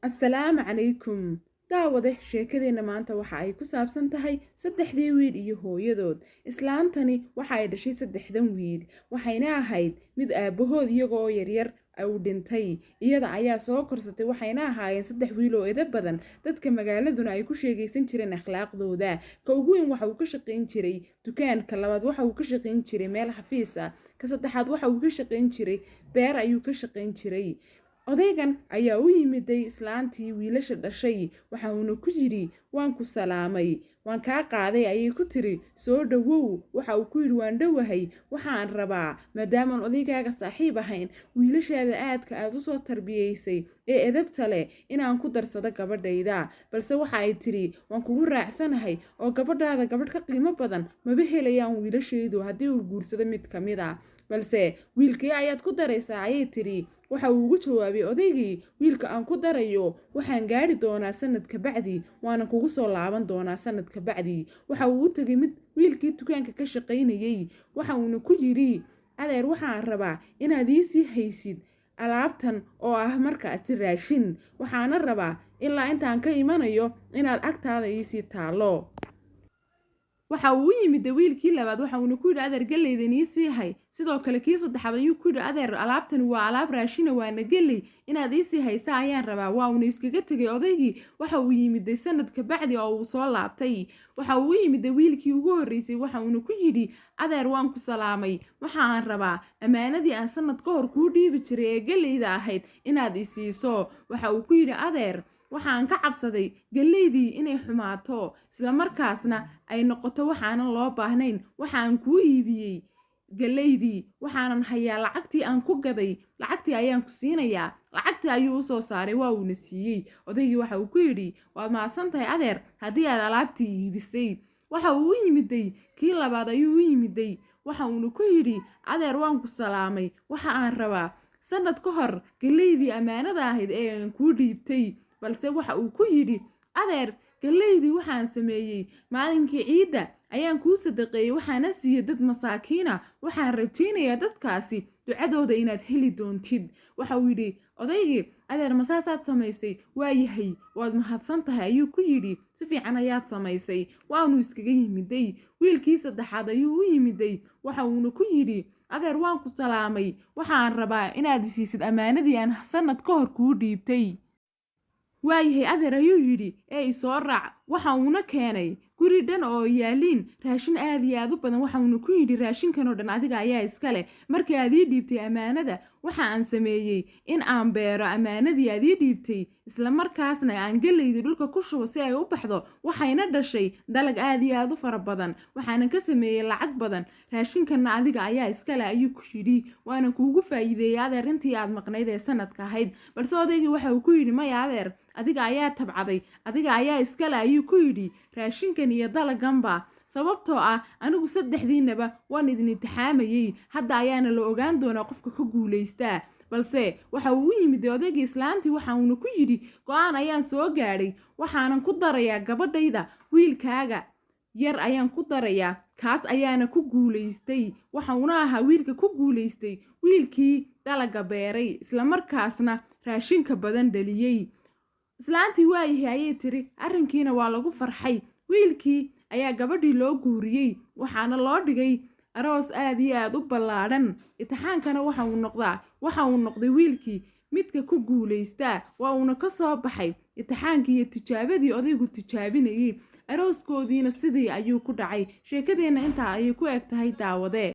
Assalaamu calaykum daawade sheekadeena maanta waxa ay ku saabsan tahay saddexdii wiil iyo hooyadood islaantani waxa ay dhashay saddexdan wiil waxayna ahayd mid aabahood iyagoo yaryar u dhintay iyada ayaa soo korsatay waxayna ahaayeen saddex wiil oo edeb badan dadka magaaladuna ay ku sheegaysan jireen akhlaaqdooda ka ugu weyn waxa uu ka shaqayn jiray dukaanka labaad waxa uu ka shaqayn jiray meel xafiis ah ka saddexaad waxa uu ka shaqayn jiray beer ayuu ka shaqayn jiray odaygan ayaa u yimiday islaantii wiilasha dhashay waxa uuna ku yiri waan ku salaamay waan kaa qaaday ayay ku tiri soo dhawow waxa uu ku yiri waan dhawahay waxaan rabaa maadaama odaygaaga saaxiib ahayn wiilashaada aad u soo tarbiyeysay ee edabta leh inaan ku darsado gabadhayda balse waxa ay tiri waan kugu raacsanahay oo gabadhaada gabadh ka qiimo badan maba helayaan wiilashaydu haddii uu guursado mid ka mid ah balse wiilkii ayaad ku daraysaa ayay tiri waxa uu ugu jawaabay odaygii wiilka aan ku darayo waxaan gaari doonaa sanadka bacdi waana kugu soo laaban doonaa sanadka bacdi waxa uu u tagay mid wiilkii dukaanka ka shaqaynayay waxa uuna ku yiri adeer waxaan rabaa inaad ii sii haysid alaabtan oo ah markaasi raashin waxaana rabaa ilaa intaan ka imanayo inaad agtaada ii sii taalo waxa uu yimid wiilkii labaad waxa uu ku yiri adeer galeydan ii sii hay sidoo kale kii saddexaad ayuu ku yiri adeer alaabtan waa alaab raashin waana galey inaad ii sii haysaa ayaan rabaa waa uu iskaga tagay odaygii waxa uu yimid sanadka bacdi oo uu soo laabtay waxa uu yimid wiilkii ugu horeysay waxa uu ku yiri adeer waan ku salaamay waxaan rabaa amaanadii aan sanad ka hor ku dhiibi jiray ee galeyda ahayd inaad ii siiso waxa uu ku yiri adeer waxaan ka cabsaday galeydii inay xumaato isla markaasna ay noqoto waxaanan loo baahnayn waxaan kuu iibiyey galeydii waxaanan hayaa lacagtii aan ku gaday lacagtii ayaan ku siinayaa lacagtii ayuu u soo saaray waa uuna siiyey odaygii waxa uu ku yidhi waad mahadsan tahay adeer haddii aad alaabtii iibisay waxa uu u yimiday kii labaad ayuu u yimiday waxa uuna ku yidhi adeer waan ku salaamay waxa aan rabaa sanad ka hor galeydii ammaanada ahayd ee aan kuu dhiibtay balse waxa uu ku yiri adeer galeydii waxaan sameeyay maalinkii ciida ayaan kuu sadaqeeyay waxaana siiyay dad masaakiina waxaan rajaynayaa dadkaasi ducadooda inaad heli doontid waxa uu yiri odaygii adeer masaasaad samaysay waa yahay waad mahadsan tahay ayuu ku yiri si fiican ayaad samaysay waanu iskaga yimiday wiilkii saddexaad ayuu u yimiday waxa uuna ku yiri adeer waan ku salaamay waxaan rabaa inaad siisid amaanadii aan sanad ka hor kuu dhiibtay waayahay adeer ayuu yidhi ee isoo raac waxa uuna keenay guri dhan oo yaaliin raashin aad iyo aad u badan waxa uuna ku yidhi raashinkan oo dhan adiga ayaa iska leh markii aad ii dhiibtay ammaanada waxa aan sameeyey in aan beero ammaanadii aad ii dhiibtay isla markaasna aan galeydi dhulka ku shubo si ay u baxdo waxayna dhashay dalag aad iyo aad u fara badan waxaanan ka sameeyey lacag badan raashinkanna adiga ayaa iska leh ayuu ku yidhi waana kuugu faa'iideeyay adeer intii aad maqnayd ee sanadka ahayd balse odaygii waxa uu ku yidhi maya adeer adiga ayaa tabcaday adiga ayaa iska leh ayuu ku yidhi raashinkan iyo dalaganba sababtoo ah anigu saddexdiinaba waan idin imtixaamayay hadda ayaana la ogaan doonaa qofka ka guulaystaa balse waxa uu u yimid odaygii islaantii waxa uuna ku yidhi go-aan ayaan soo gaadhay waxaanan ku darayaa gabadhayda wiilkaaga yar ayaan ku darayaa kaas ayaana ku guulaystay waxa uuna ahaa wiilka ku guulaystay wiilkii dalaga beeray isla markaasna raashinka badan dhaliyey islaantii waayahay ayay tiri arrinkiina waa lagu farxay wiilkii ayaa gabadhii loo guuriyey waxaana loo dhigay aroos aad iyo aad u ballaadhan imtixaankana waxa uu noqday wiilkii midka ku guulaystaa waa uuna ka soo baxay imtixaankii iyo tijaabadii odaygu tijaabinayay arooskoodiina sidii ayuu ku dhacay sheekadeenna intaa ayay ku eg tahay daawade